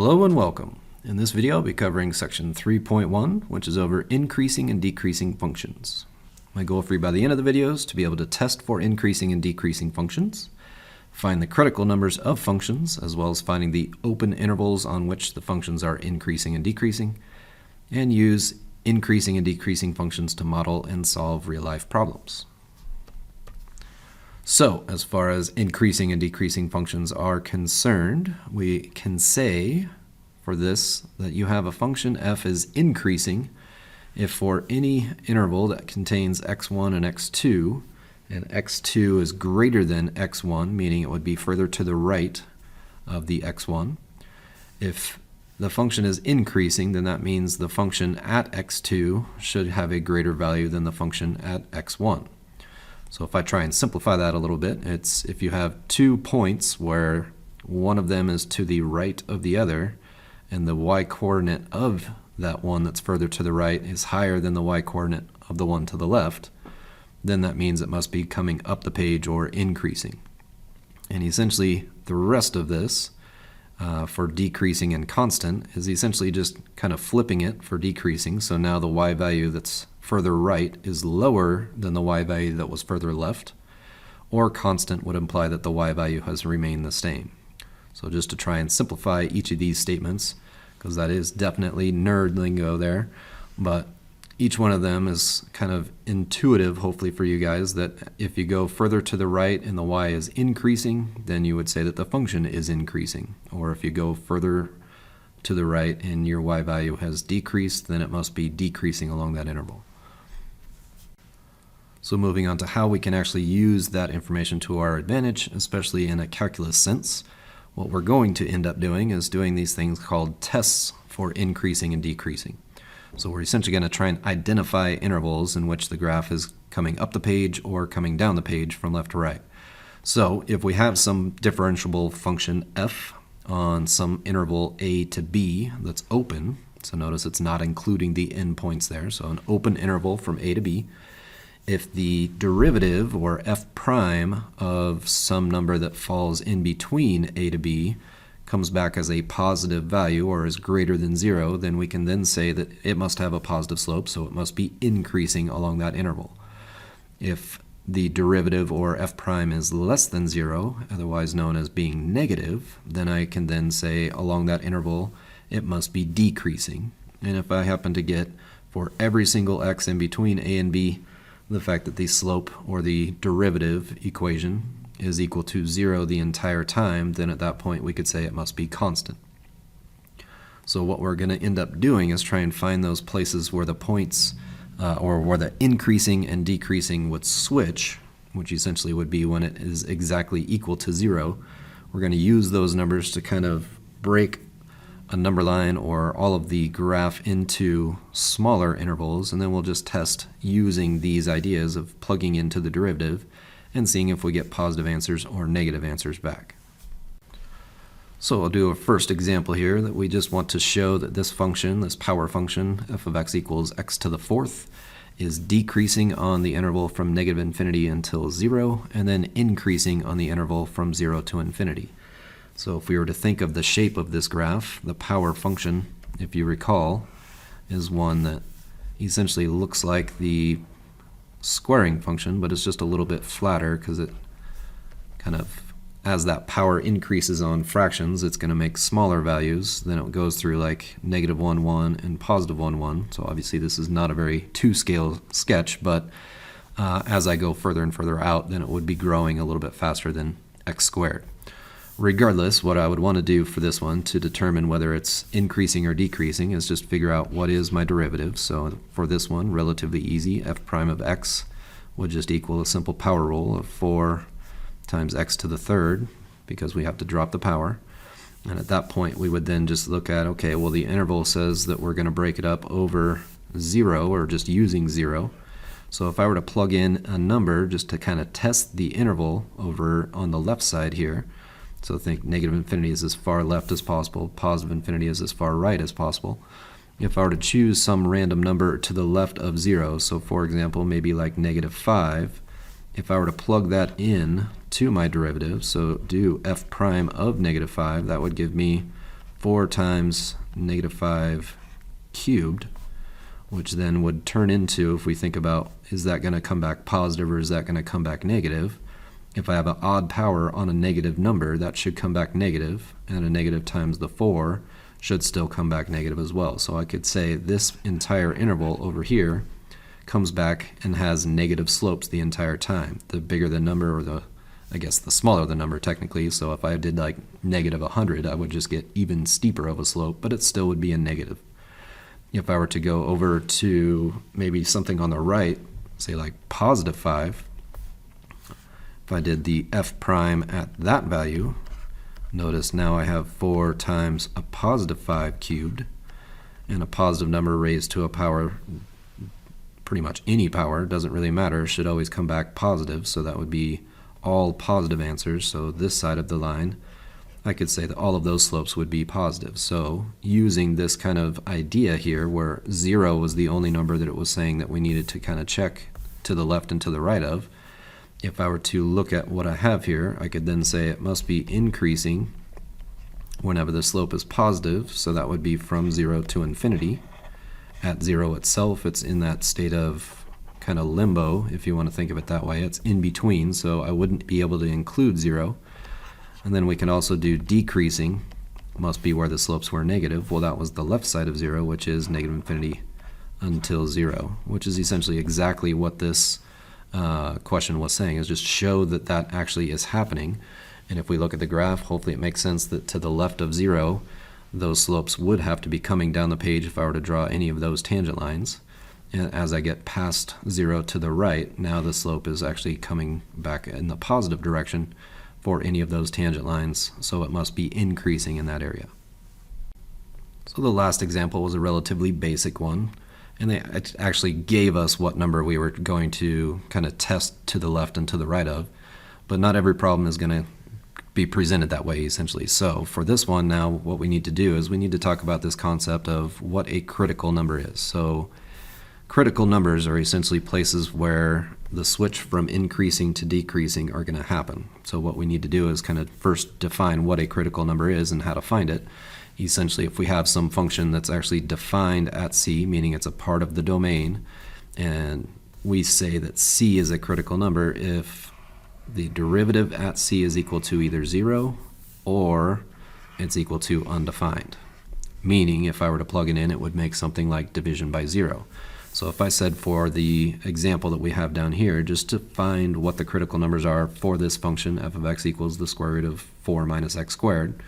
Hello and welcome. In this video, I'll be covering section 3.1, which is over increasing and decreasing functions. My goal for you by the end of the video is to be able to test for increasing and decreasing functions, find the critical numbers of functions, as well as finding the open intervals on which the functions are increasing and decreasing, and use increasing and decreasing functions to model and solve real-life problems. So, as far as increasing and decreasing functions are concerned, we can say for this that you have a function f is increasing if for any interval that contains x1 and x2, and x2 is greater than x1, meaning it would be further to the right of the x1. If the function is increasing, then that means the function at x2 should have a greater value than the function at x1. So if I try and simplify that a little bit, it's if you have 2 points where one of them is to the right of the other, and the y-coordinate of that one that's further to the right is higher than the y-coordinate of the one to the left, then that means it must be coming up the page or increasing. And essentially the rest of this for decreasing and constant is essentially just kind of flipping it for decreasing. So now the y value that's further right is lower than the y value that was further left, or constant would imply that the y value has remained the same. So just to try and simplify each of these statements, because that is definitely nerd lingo there, but each one of them is kind of intuitive, hopefully for you guys, that if you go further to the right and the y is increasing, then you would say that the function is increasing. Or if you go further to the right and your y value has decreased, then it must be decreasing along that interval. So moving on to how we can actually use that information to our advantage, especially in a calculus sense, what we're going to end up doing is doing these things called tests for increasing and decreasing. So we're essentially going to try and identify intervals in which the graph is coming up the page or coming down the page from left to right. So if we have some differentiable function f on some interval a to b that's open, so notice it's not including the endpoints there, so an open interval from a to b, if the derivative, or f prime, of some number that falls in between a to b comes back as a positive value or is greater than 0, then we can then say that it must have a positive slope, so it must be increasing along that interval. If the derivative, or f prime, is less than 0, otherwise known as being negative, then I can then say along that interval it must be decreasing. And if I happen to get for every single x in between a and b the fact that the slope or the derivative equation is equal to 0 the entire time, then at that point we could say it must be constant. So what we're going to end up doing is try and find those places where the points or where the increasing and decreasing would switch, which essentially would be when it is exactly equal to 0. We're going to use those numbers to kind of break a number line or all of the graph into smaller intervals, and then we'll just test using these ideas of plugging into the derivative and seeing if we get positive answers or negative answers back. So I'll do a first example here that we just want to show that this function, this power function, f of x equals x to the fourth, is decreasing on the interval from negative infinity until 0, and then increasing on the interval from 0 to infinity. So if we were to think of the shape of this graph, the power function, if you recall, is one that essentially looks like the squaring function, but it's just a little bit flatter because it kind of, as that power increases on fractions, it's going to make smaller values. Then it goes through like negative 1, 1 and positive 1, 1. So obviously this is not a very two-scale sketch, but as I go further and further out, then it would be growing a little bit faster than x squared. Regardless, what I would want to do for this one to determine whether it's increasing or decreasing is just figure out what is my derivative. So for this one, relatively easy, f prime of x would just equal a simple power rule of 4 times x to the third, because we have to drop the power. And at that point, we would then just look at, okay, well, the interval says that we're going to break it up over 0, or just using 0. So if I were to plug in a number just to kind of test the interval over on the left side here, so think negative infinity is as far left as possible, positive infinity is as far right as possible. If I were to choose some random number to the left of 0, so for example, maybe like negative 5, if I were to plug that in to my derivative, so do f prime of negative 5, that would give me 4 times negative 5 cubed, which then would turn into, if we think about, is that going to come back positive or is that going to come back negative? If I have an odd power on a negative number, that should come back negative, and a negative times the 4 should still come back negative as well. So I could say this entire interval over here comes back and has negative slopes the entire time. The bigger the number, or the smaller the number technically. So if I did like negative 100, I would just get even steeper of a slope, but it still would be a negative. If I were to go over to maybe something on the right, say like positive 5, if I did the f prime at that value, notice now I have 4 times a positive 5 cubed, and a positive number raised to a power, pretty much any power, doesn't really matter, should always come back positive, so that would be all positive answers. So this side of the line, I could say that all of those slopes would be positive. So using this kind of idea here, where 0 was the only number that it was saying that we needed to kind of check to the left and to the right of, if I were to look at what I have here, I could then say it must be increasing whenever the slope is positive, so that would be from 0 to infinity. At 0 itself, it's in that state of kind of limbo, if you want to think of it that way. It's in between, so I wouldn't be able to include 0. And then we can also do decreasing, must be where the slopes were negative. Well, that was the left side of 0, which is negative infinity until 0, which is essentially exactly what this question was saying, is just show that that actually is happening. And if we look at the graph, hopefully it makes sense that to the left of 0, those slopes would have to be coming down the page if I were to draw any of those tangent lines. And as I get past 0 to the right, now the slope is actually coming back in the positive direction for any of those tangent lines, so it must be increasing in that area. So the last example was a relatively basic one, and they actually gave us what number we were going to kind of test to the left and to the right of, but not every problem is going to be presented that way, essentially. So for this one now, what we need to do is we need to talk about this concept of what a critical number is. So critical numbers are essentially places where the switch from increasing to decreasing are going to happen. So what we need to do is kind of first define what a critical number is and how to find it. Essentially, if we have some function that's actually defined at C, meaning it's a part of the domain, and we say that C is a critical number if the derivative at C is equal to either 0 or it's equal to undefined. Meaning, if I were to plug it in, it would make something like division by 0. So if I said for the example that we have down here, just to find what the critical numbers are for this function, f of x equals the square root of 4 minus x squared,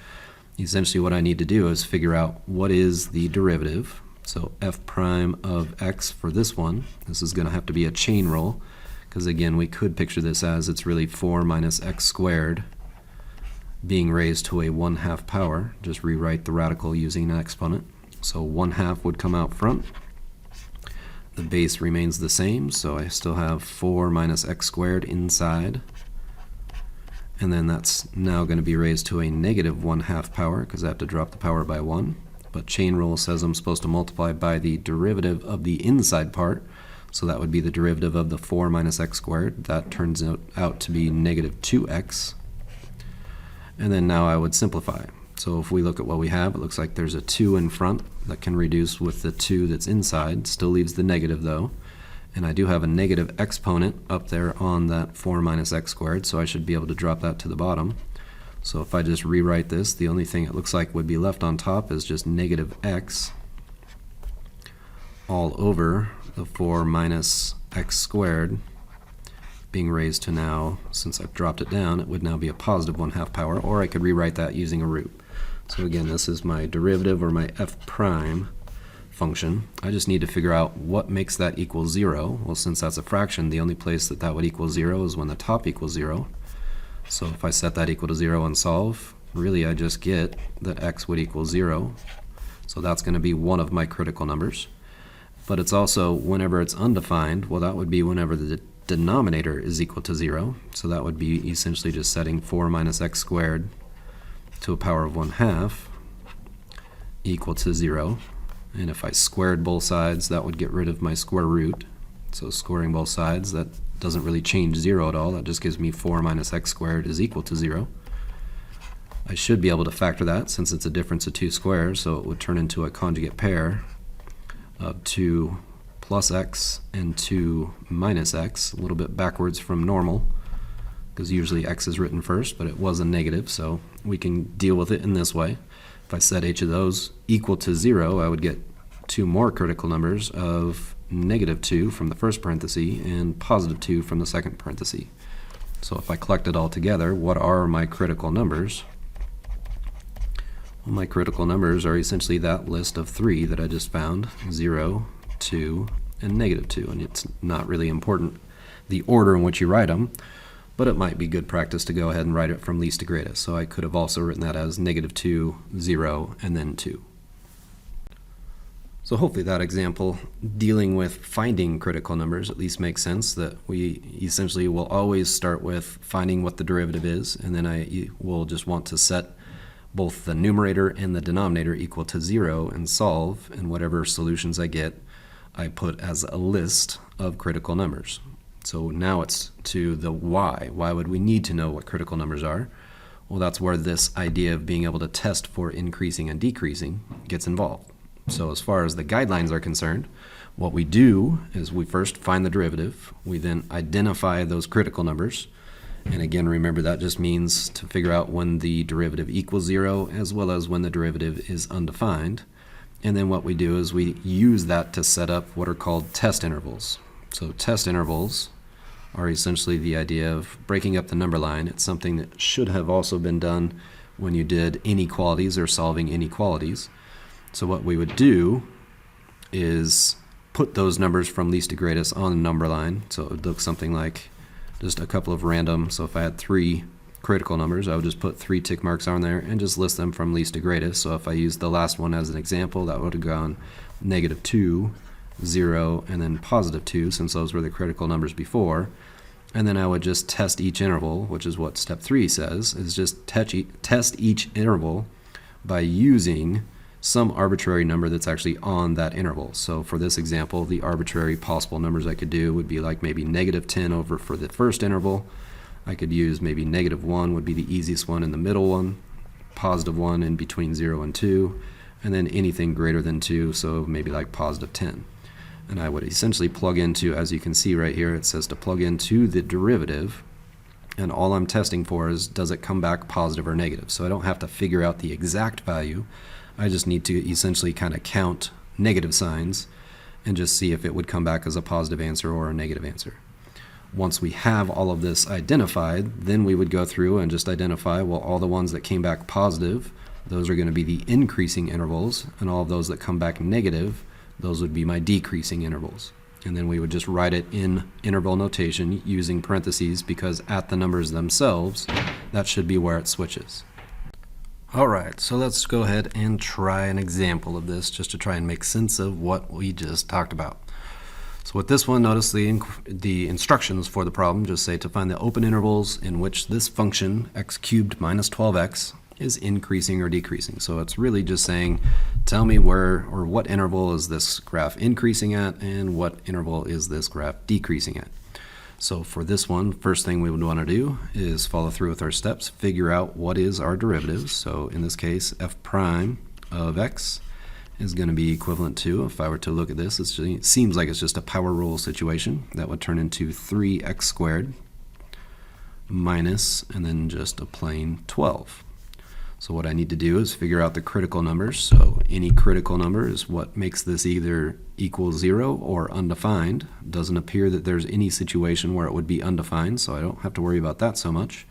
essentially what I need to do is figure out what is the derivative. So f prime of x for this one, this is going to have to be a chain rule, because again, we could picture this as it's really 4 minus x squared being raised to a 1/2 power. Just rewrite the radical using an exponent. So 1/2 would come out front. The base remains the same, so I still have 4 minus x squared inside. And then that's now going to be raised to a negative 1/2 power, because I have to drop the power by 1. But chain rule says I'm supposed to multiply by the derivative of the inside part, so that would be the derivative of the 4 minus x squared. That turns out to be negative 2x. And then now I would simplify. So if we look at what we have, it looks like there's a 2 in front that can reduce with the 2 that's inside. Still leaves the negative though. And I do have a negative exponent up there on that 4 minus x squared, so I should be able to drop that to the bottom. So if I just rewrite this, the only thing it looks like would be left on top is just negative x all over the 4 minus x squared being raised to now, since I've dropped it down, it would now be a positive 1/2 power, or I could rewrite that using a root. So again, this is my derivative, or my f prime function. I just need to figure out what makes that equal 0. Well, since that's a fraction, the only place that that would equal 0 is when the top equals 0. So if I set that equal to 0 and solve, really I just get that x would equal 0. So that's going to be one of my critical numbers. But it's also, whenever it's undefined, well, that would be whenever the denominator is equal to 0. So that would be essentially just setting 4 minus x squared to a power of 1/2 equal to 0. And if I squared both sides, that would get rid of my square root. So squaring both sides, that doesn't really change 0 at all. That just gives me 4 minus x squared is equal to 0. I should be able to factor that since it's a difference of two squares, so it would turn into a conjugate pair of 2 plus x and 2 minus x, a little bit backwards from normal, because usually x is written first, but it was a negative, so we can deal with it in this way. If I set each of those equal to 0, I would get two more critical numbers of negative 2 from the first parenthesis and positive 2 from the second parenthesis. So if I collect it all together, what are my critical numbers? Well, my critical numbers are essentially that list of 3 that I just found, 0, 2, and negative 2. And it's not really important the order in which you write them, but it might be good practice to go ahead and write it from least to greatest. So I could have also written that as negative 2, 0, and then 2. So hopefully that example dealing with finding critical numbers at least makes sense, that we essentially will always start with finding what the derivative is, and then I will just want to set both the numerator and the denominator equal to 0 and solve, and whatever solutions I get, I put as a list of critical numbers. So now it's to the why. Why would we need to know what critical numbers are? Well, that's where this idea of being able to test for increasing and decreasing gets involved. So as far as the guidelines are concerned, what we do is we first find the derivative. We then identify those critical numbers. And again, remember that just means to figure out when the derivative equals 0 as well as when the derivative is undefined. And then what we do is we use that to set up what are called test intervals. So test intervals are essentially the idea of breaking up the number line. It's something that should have also been done when you did inequalities or solving inequalities. So what we would do is put those numbers from least to greatest on the number line. So it would look something like just a couple of random. So if I had 3 critical numbers, I would just put 3 tick marks on there and just list them from least to greatest. So if I used the last one as an example, that would have gone negative 2, 0, and then positive 2, since those were the critical numbers before. And then I would just test each interval, which is what step 3 says, is just test each interval by using some arbitrary number that's actually on that interval. So for this example, the arbitrary possible numbers I could do would be like maybe negative 10 over for the first interval. I could use maybe negative 1 would be the easiest one in the middle one, positive 1 in between 0 and 2, and then anything greater than 2, so maybe like positive 10. And I would essentially plug into, as you can see right here, it says to plug into the derivative, and all I'm testing for is does it come back positive or negative. So I don't have to figure out the exact value. I just need to essentially kind of count negative signs and just see if it would come back as a positive answer or a negative answer. Once we have all of this identified, then we would go through and just identify, well, all the ones that came back positive, those are going to be the increasing intervals, and all of those that come back negative, those would be my decreasing intervals. And then we would just write it in interval notation using parentheses, because at the numbers themselves, that should be where it switches. Alright, so let's go ahead and try an example of this just to try and make sense of what we just talked about. So with this one, notice the instructions for the problem just say to find the open intervals in which this function x cubed minus 12x is increasing or decreasing. So it's really just saying, tell me where or what interval is this graph increasing at and what interval is this graph decreasing at. So for this one, first thing we would want to do is follow through with our steps, figure out what is our derivative. So in this case, f prime of x is going to be equivalent to, if I were to look at this, it seems like it's just a power rule situation. That would turn into 3x squared minus, and then just a plain 12. So what I need to do is figure out the critical numbers. So any critical number is what makes this either equal 0 or undefined. Doesn't appear that there's any situation where it would be undefined, so I don't have to worry about that so much.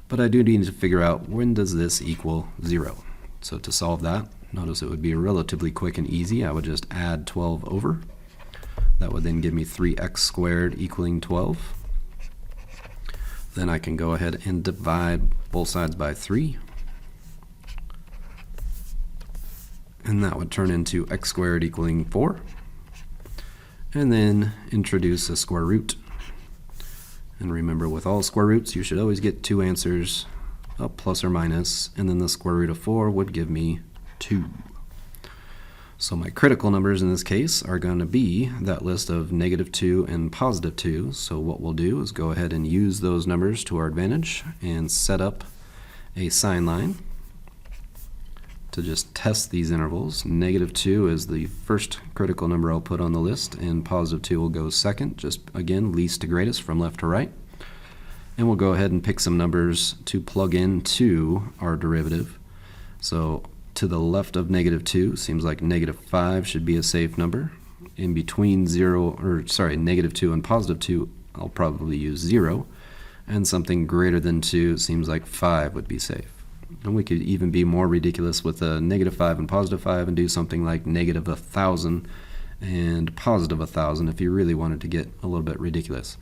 But I do need to figure out when does this equal 0. So to solve that, notice it would be relatively quick and easy. I would just add 12 over. That would then give me 3x squared equaling 12. Then I can go ahead and divide both sides by 3. And that would turn into x squared equaling 4. And then introduce a square root. And remember, with all square roots, you should always get 2 answers, a plus or minus, and then the square root of 4 would give me 2. So my critical numbers in this case are going to be that list of negative 2 and positive 2. So what we'll do is go ahead and use those numbers to our advantage and set up a sign line. to just test these intervals. -2 is the first critical number I'll put on the list, and +2 will go second, just again least to greatest from left to right. And we'll go ahead and pick some numbers to plug into our derivative. So to the left of -2 seems like -5 should be a safe number. In between -2 and +2, I'll probably use 0. And something greater than 2 seems like 5 would be safe. And we could even be more ridiculous with a -5 and +5 and do something like -1,000 and +1,000 if you really wanted to get a little bit ridiculous.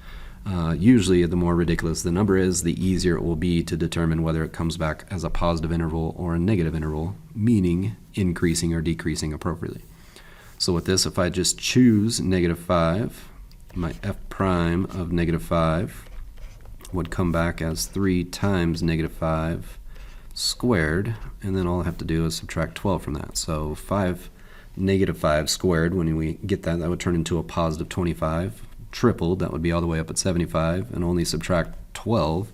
Usually the more ridiculous the number is, the easier it will be to determine whether it comes back as a positive interval or a negative interval, meaning increasing or decreasing appropriately. So with this, if I just choose -5, my f prime of -5 would come back as 3 times -5 squared, and then all I have to do is subtract 12 from that. So -5 squared, when we get that, that would turn into a +25. Tripled, that would be all the way up at 75, and only subtract 12.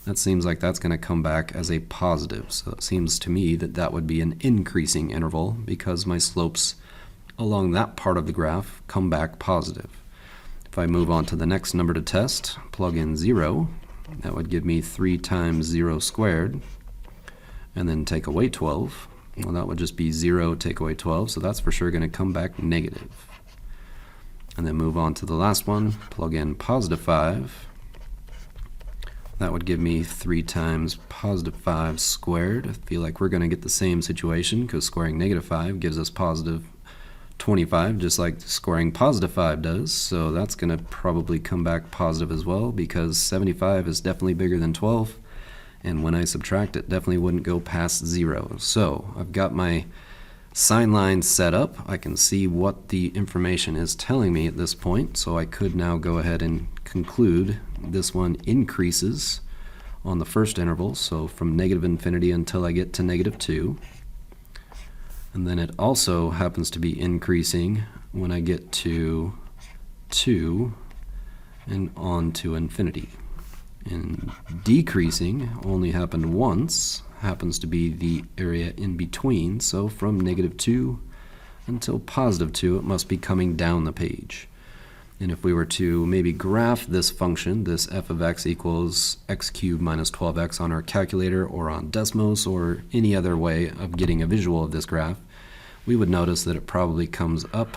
That seems like that's going to come back as a positive. So it seems to me that that would be an increasing interval because my slopes along that part of the graph come back positive. If I move on to the next number to test, plug in 0, that would give me 3 times 0 squared, and then take away 12. Well, that would just be 0 take away 12, so that's for sure going to come back negative. And then move on to the last one, plug in +5. That would give me 3 times +5 squared. I feel like we're going to get the same situation because squaring -5 gives us +25, just like squaring +5 does. So that's going to probably come back positive as well because 75 is definitely bigger than 12. And when I subtract it, definitely wouldn't go past 0. So I've got my sign line set up. I can see what the information is telling me at this point, so I could now go ahead and conclude this one increases on the first interval, so from -infinity until I get to -2. And then it also happens to be increasing when I get to 2 and on to infinity. And decreasing only happened once, happens to be the area in between, so from -2 until +2 it must be coming down the page. And if we were to maybe graph this function, this f of x equals x cubed minus 12x on our calculator or on Desmos or any other way of getting a visual of this graph, we would notice that it probably comes up,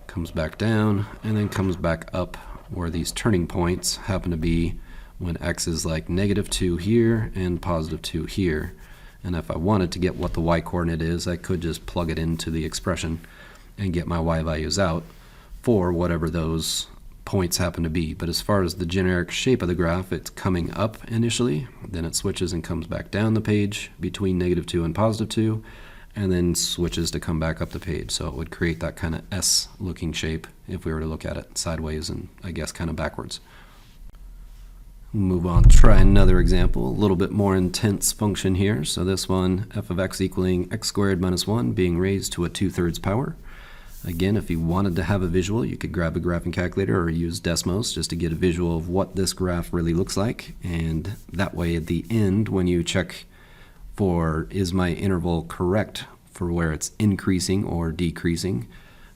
comes back down, and then comes back up, where these turning points happen to be when x is like -2 here and +2 here. And if I wanted to get what the y coordinate is, I could just plug it into the expression and get my y values out for whatever those points happen to be. But as far as the generic shape of the graph, it's coming up initially, then it switches and comes back down the page between -2 and +2, and then switches to come back up the page. So it would create that kind of S-looking shape if we were to look at it sideways and I guess kind of backwards. Move on, try another example, a little bit more intense function here. So this one, f of x equaling x squared minus 1 being raised to a 2/3 power. Again, if you wanted to have a visual, you could grab a graphing calculator or use Desmos just to get a visual of what this graph really looks like. And that way at the end, when you check for is my interval correct for where it's increasing or decreasing,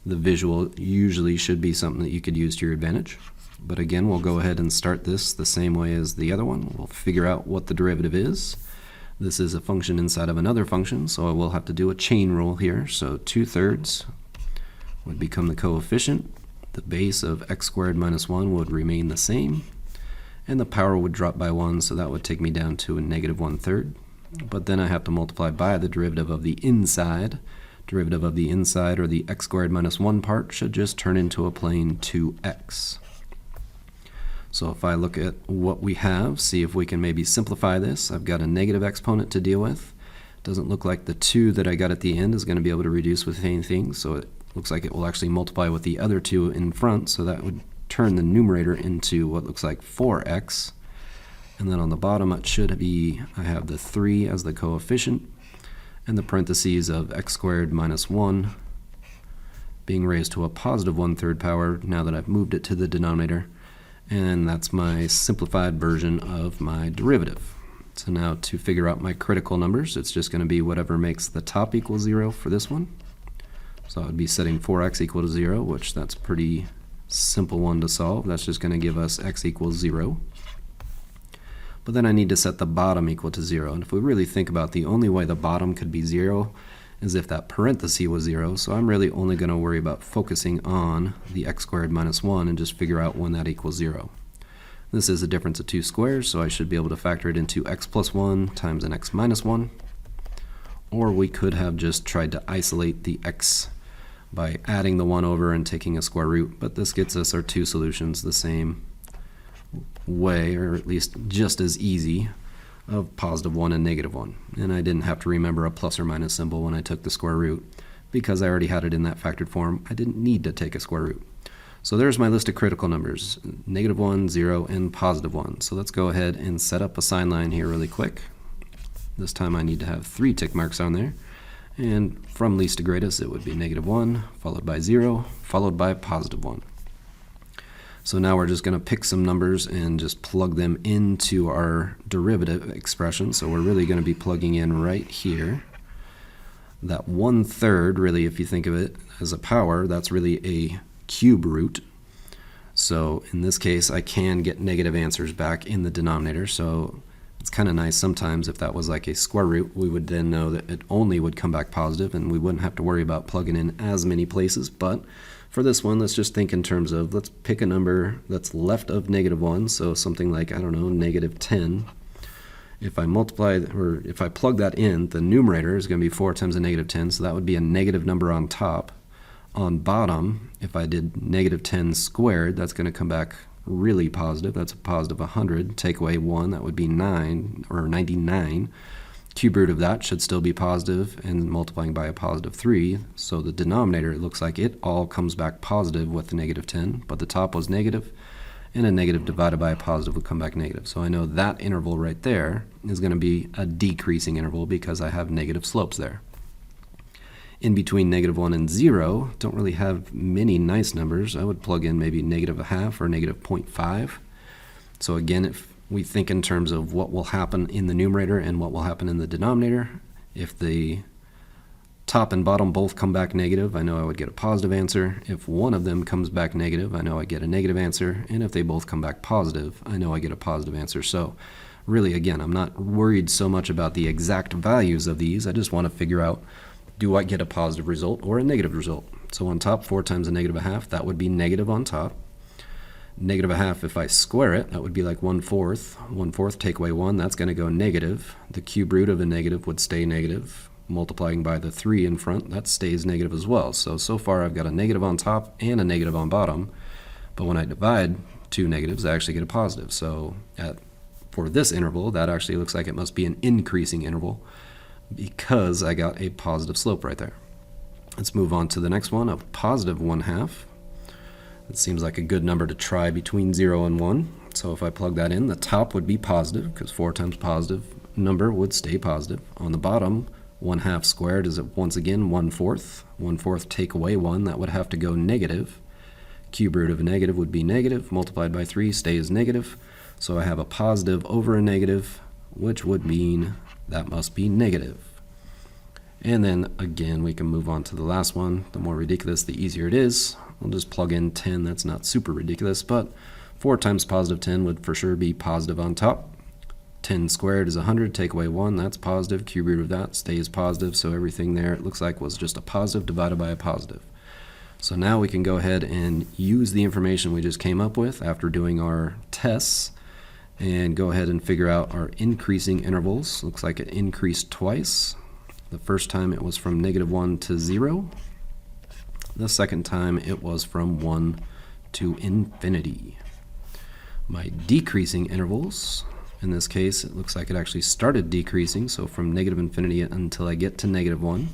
the visual usually should be something that you could use to your advantage. But again, we'll go ahead and start this the same way as the other one. We'll figure out what the derivative is. This is a function inside of another function, so I will have to do a chain rule here. So 2/3 would become the coefficient. The base of x squared minus 1 would remain the same, and the power would drop by 1, so that would take me down to a -1/3. But then I have to multiply by the derivative of the inside. Derivative of the inside, or the x squared minus 1 part, should just turn into a plain 2x. So if I look at what we have, see if we can maybe simplify this. I've got a negative exponent to deal with. Doesn't look like the 2 that I got at the end is going to be able to reduce with anything, so it looks like it will actually multiply with the other 2 in front, so that would turn the numerator into what looks like 4x. And then on the bottom it should be, I have the 3 as the coefficient, and the parentheses of x squared minus 1 being raised to a positive 1/3 power now that I've moved it to the denominator. And that's my simplified version of my derivative. So now to figure out my critical numbers, it's just going to be whatever makes the top equal 0 for this one. So I would be setting 4x equal to 0, which that's a pretty simple one to solve. That's just going to give us x equals 0. But then I need to set the bottom equal to 0. And if we really think about the only way the bottom could be 0 is if that parenthesis was 0. So I'm really only going to worry about focusing on the x squared minus 1 and just figure out when that equals 0. This is a difference of two squares, so I should be able to factor it into x plus 1 times an x minus 1. Or we could have just tried to isolate the x by adding the 1 over and taking a square root, but this gets us our two solutions the same way, or at least just as easy, of positive 1 and negative 1. And I didn't have to remember a plus or minus symbol when I took the square root. Because I already had it in that factored form, I didn't need to take a square root. So there's my list of critical numbers, negative 1, 0, and positive 1. So let's go ahead and set up a sign line here really quick. This time I need to have 3 tick marks on there. And from least to greatest, it would be negative 1, followed by 0, followed by positive 1. So now we're just going to pick some numbers and just plug them into our derivative expression. So we're really going to be plugging in right here. That 1/3, really, if you think of it as a power, that's really a cube root. So in this case, I can get negative answers back in the denominator. So it's kind of nice sometimes if that was like a square root, we would then know that it only would come back positive and we wouldn't have to worry about plugging in as many places. But for this one, let's just think in terms of, let's pick a number that's left of negative 1. So something like, I don't know, negative 10. If I multiply, or if I plug that in, the numerator is going to be 4 times a negative 10. So that would be a negative number on top. On bottom, if I did negative 10 squared, that's going to come back really positive. That's a positive 100. Take away 1, that would be 9, or 99. Cube root of that should still be positive, and multiplying by a positive 3. So the denominator, it looks like it all comes back positive with the negative 10, but the top was negative, and a negative divided by a positive would come back negative. So I know that interval right there is going to be a decreasing interval because I have negative slopes there. In between negative 1 and 0, don't really have many nice numbers. I would plug in maybe negative 0.5 or negative 0.5. So again, if we think in terms of what will happen in the numerator and what will happen in the denominator, if the top and bottom both come back negative, I know I would get a positive answer. If one of them comes back negative, I know I get a negative answer. And if they both come back positive, I know I get a positive answer. So really, again, I'm not worried so much about the exact values of these. I just want to figure out, do I get a positive result or a negative result? So on top, 4 times a negative 0.5, that would be negative on top. Negative 0.5, if I square it, that would be like 1/4. 1/4, take away 1, that's going to go negative. The cube root of a negative would stay negative. Multiplying by the 3 in front, that stays negative as well. So far I've got a negative on top and a negative on bottom. But when I divide two negatives, I actually get a positive. So for this interval, that actually looks like it must be an increasing interval, because I got a positive slope right there. Let's move on to the next one, a positive 1/2. It seems like a good number to try between 0 and 1. So if I plug that in, the top would be positive, because 4 times positive number would stay positive. On the bottom, 1/2 squared is once again 1/4. 1/4 take away 1, that would have to go negative. Cube root of a negative would be negative, multiplied by 3 stays negative. So I have a positive over a negative, which would mean that must be negative. And then again, we can move on to the last one. The more ridiculous, the easier it is. We'll just plug in 10. That's not super ridiculous, but 4 times positive 10 would for sure be positive on top. 10 squared is 100. Take away 1, that's positive. Cube root of that stays positive. So everything there, it looks like, was just a positive divided by a positive. So now we can go ahead and use the information we just came up with after doing our tests and go ahead and figure out our increasing intervals. Looks like it increased twice. The first time it was from negative 1 to 0. The second time it was from 1 to infinity. My decreasing intervals, in this case, it looks like it actually started decreasing, so from negative infinity until I get to negative 1.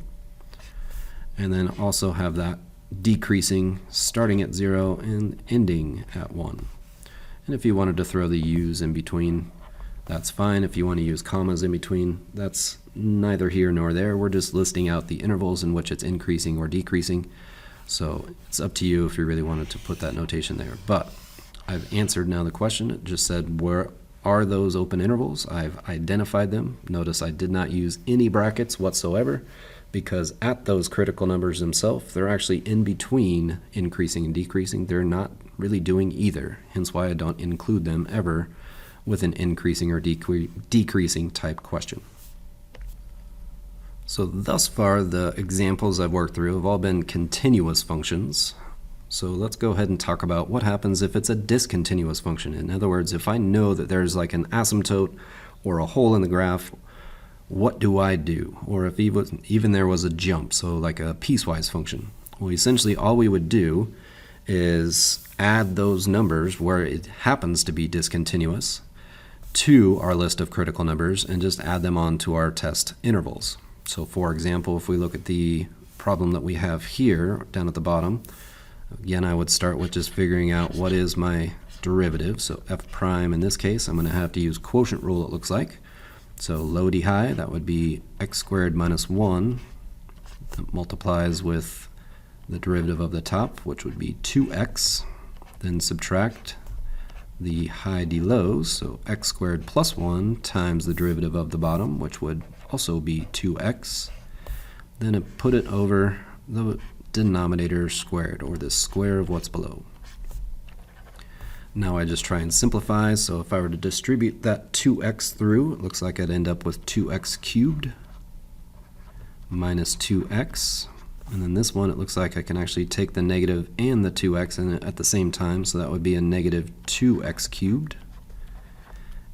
And then also have that decreasing starting at 0 and ending at 1. And if you wanted to throw the u's in between, that's fine. If you want to use commas in between, that's neither here nor there. We're just listing out the intervals in which it's increasing or decreasing. So it's up to you if you really wanted to put that notation there. But I've answered now the question. It just said are those open intervals. I've identified them. Notice I did not use any brackets whatsoever, because at those critical numbers themselves, they're actually in between increasing and decreasing. They're not really doing either, hence why I don't include them ever with an increasing or decreasing type question. So thus far, the examples I've worked through have all been continuous functions. So let's go ahead and talk about what happens if it's a discontinuous function. In other words, if I know that there's like an asymptote or a hole in the graph, what do I do? Or if even there was a jump, so like a piecewise function. Well, essentially all we would do is add those numbers where it happens to be discontinuous to our list of critical numbers and just add them on to our test intervals. So for example, if we look at the problem that we have here down at the bottom, again, I would start with just figuring out what is my derivative. So f prime in this case, I'm going to have to use quotient rule, it looks like. So low d high, that would be x squared minus 1 that multiplies with the derivative of the top, which would be 2x. Then subtract the high d lows, so x squared plus 1 times the derivative of the bottom, which would also be 2x. Then put it over the denominator squared, or the square of what's below. Now I just try and simplify, so if I were to distribute that 2x through, it looks like I'd end up with 2x cubed minus 2x. And then this one, it looks like I can actually take the negative and the 2x in it at the same time, so that would be a negative 2x cubed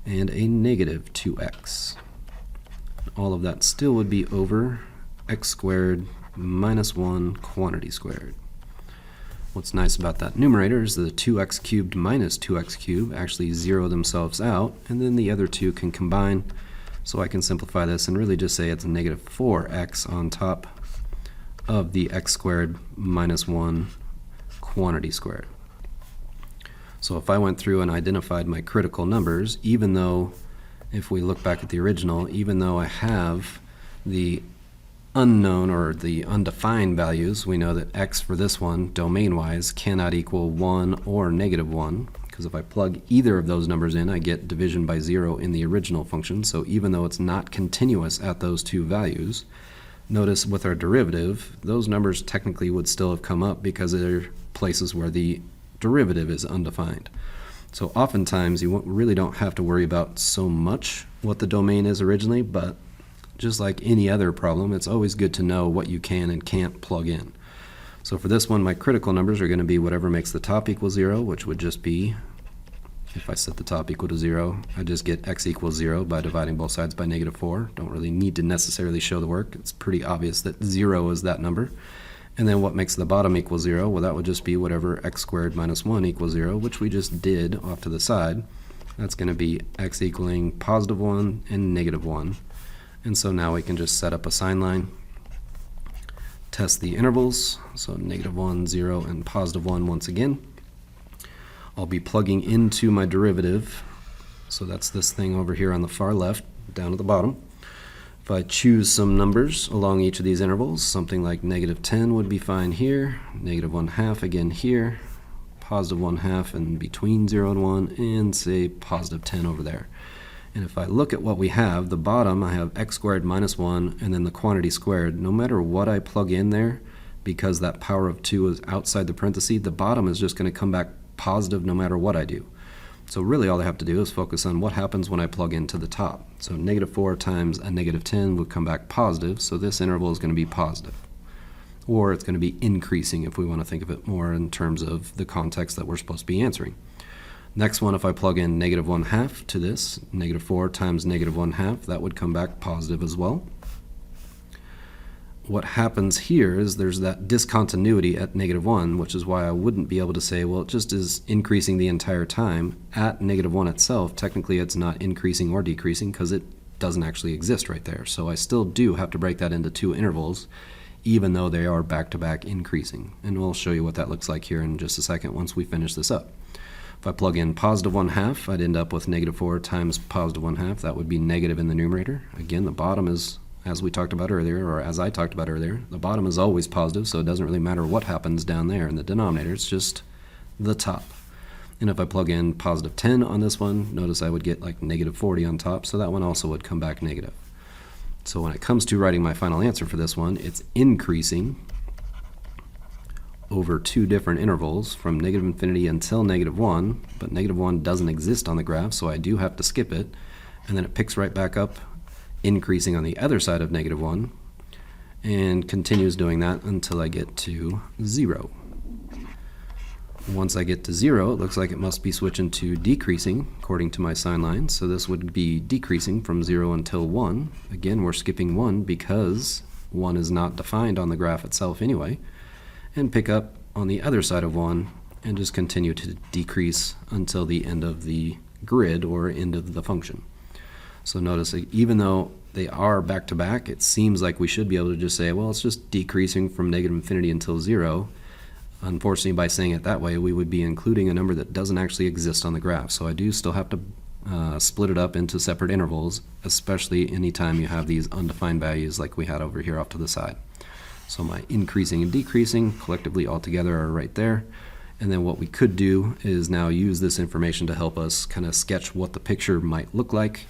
and a negative 2x. All of that still would be over x squared minus 1 quantity squared. What's nice about that numerator is the 2x cubed minus 2x cubed actually zero themselves out, and then the other two can combine. So I can simplify this and really just say it's a negative 4x on top of the x squared minus 1 quantity squared. So if I went through and identified my critical numbers, even though, if we look back at the original, even though I have the unknown or the undefined values, we know that x for this one, domain-wise, cannot equal 1 or negative 1, because if I plug either of those numbers in, I get division by 0 in the original function. So even though it's not continuous at those two values, notice with our derivative, those numbers technically would still have come up because they're places where the derivative is undefined. So oftentimes you really don't have to worry about so much what the domain is originally, but just like any other problem, it's always good to know what you can and can't plug in. So for this one, my critical numbers are going to be whatever makes the top equal 0, which would just be, if I set the top equal to 0, I just get x equals 0 by dividing both sides by negative 4. Don't really need to necessarily show the work. It's pretty obvious that 0 is that number. And then what makes the bottom equal 0? Well, that would just be whatever x squared minus 1 equals 0, which we just did off to the side. That's going to be x equaling positive 1 and negative 1. And so now we can just set up a sign line, test the intervals, so negative 1, 0, and positive 1 once again. I'll be plugging into my derivative, so that's this thing over here on the far left, down at the bottom. If I choose some numbers along each of these intervals, something like negative 10 would be fine here, negative 1/2 again here, positive 1/2 in between 0 and 1, and say positive 10 over there. And if I look at what we have, the bottom, I have x squared minus 1, and then the quantity squared. No matter what I plug in there, because that power of 2 is outside the parenthesis, the bottom is just going to come back positive no matter what I do. So really all I have to do is focus on what happens when I plug into the top. So negative 4 times a negative 10 would come back positive, so this interval is going to be positive. Or it's going to be increasing if we want to think of it more in terms of the context that we're supposed to be answering. Next one, if I plug in negative 1/2 to this, negative 4 times negative 1/2, that would come back positive as well. What happens here is there's that discontinuity at negative 1, which is why I wouldn't be able to say, well, it just is increasing the entire time. At negative 1 itself, technically it's not increasing or decreasing because it doesn't actually exist right there. So I still do have to break that into two intervals, even though they are back-to-back increasing. And we'll show you what that looks like here in just a second once we finish this up. If I plug in positive 1/2, I'd end up with negative 4 times positive 1/2. That would be negative in the numerator. Again, the bottom is, as we talked about earlier, or as I talked about earlier, the bottom is always positive, so it doesn't really matter what happens down there in the denominator. It's just the top. And if I plug in positive 10 on this one, notice I would get like negative 40 on top, so that one also would come back negative. So when it comes to writing my final answer for this one, it's increasing over two different intervals from negative infinity until negative 1, but negative 1 doesn't exist on the graph, so I do have to skip it, and then it picks right back up, increasing on the other side of negative 1, and continues doing that until I get to 0. Once I get to 0, it looks like it must be switching to decreasing according to my sign line. So this would be decreasing from 0 until 1. Again, we're skipping 1 because 1 is not defined on the graph itself anyway. And pick up on the other side of 1 and just continue to decrease until the end of the grid or end of the function. So notice that even though they are back to back, it seems like we should be able to just say, well, it's just decreasing from negative infinity until 0. Unfortunately, by saying it that way, we would be including a number that doesn't actually exist on the graph. So I do still have to split it up into separate intervals, especially anytime you have these undefined values like we had over here off to the side. So my increasing and decreasing collectively all together are right there. And then what we could do is now use this information to help us kind of sketch what the picture might look like.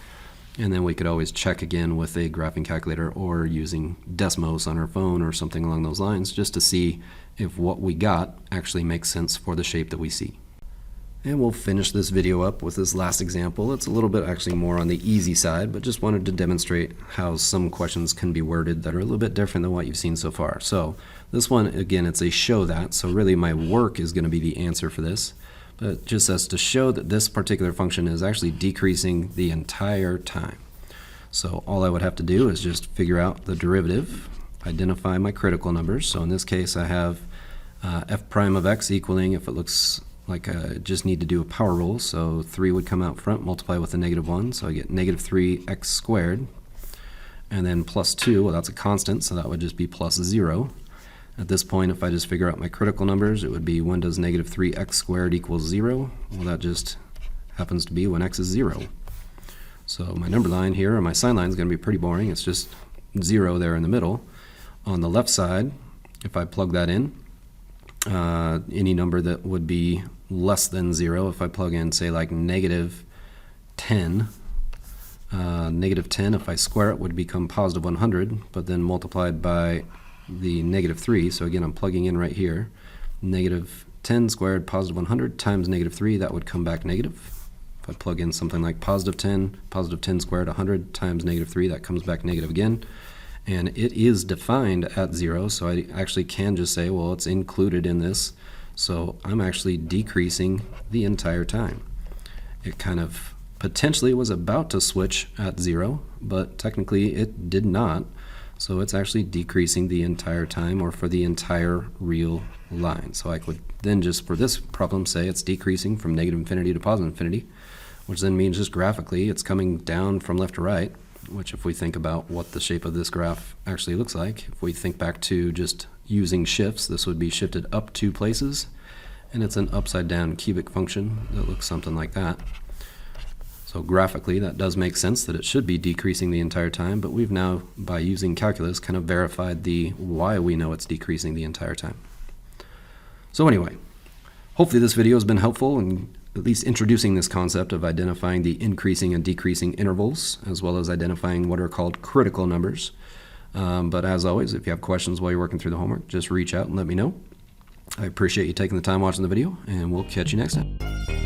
And then we could always check again with a graphing calculator or using Desmos on our phone or something along those lines just to see if what we got actually makes sense for the shape that we see. And we'll finish this video up with this last example. It's a little bit actually more on the easy side, but just wanted to demonstrate how some questions can be worded that are a little bit different than what you've seen so far. So this one, again, it's a show that, so really my work is going to be the answer for this. But just as to show that this particular function is actually decreasing the entire time. So all I would have to do is just figure out the derivative, identify my critical numbers. So in this case I have f prime of x equaling, if it looks like I just need to do a power rule, so 3 would come out front, multiply with a negative 1, so I get negative 3x squared. And then plus 2, well that's a constant, so that would just be plus 0. At this point, if I just figure out my critical numbers, it would be when does negative 3x squared equals 0? Well, that just happens to be when x is 0. So my number line here, or my sign line, is going to be pretty boring. It's just 0 there in the middle. On the left side, if I plug that in, any number that would be less than 0, if I plug in, say, like negative 10, negative 10, if I square it, would become positive 100, but then multiplied by the negative 3, so again I'm plugging in right here, negative 10 squared positive 100 times negative 3, that would come back negative. If I plug in something like positive 10 squared 100 times negative 3, that comes back negative again. And it is defined at 0, so I actually can just say, well, it's included in this, so I'm actually decreasing the entire time. It kind of potentially was about to switch at 0, but technically it did not. So it's actually decreasing the entire time, or for the entire real line. So I could then just, for this problem, say it's decreasing from negative infinity to positive infinity, which then means just graphically it's coming down from left to right, which if we think about what the shape of this graph actually looks like, if we think back to just using shifts, this would be shifted up 2 places, and it's an upside down cubic function that looks something like that. So graphically, that does make sense that it should be decreasing the entire time, but we've now, by using calculus, kind of verified the why we know it's decreasing the entire time. So anyway, hopefully this video has been helpful in at least introducing this concept of identifying the increasing and decreasing intervals, as well as identifying what are called critical numbers. But as always, if you have questions while you're working through the homework, just reach out and let me know. I appreciate you taking the time watching the video, and we'll catch you next time.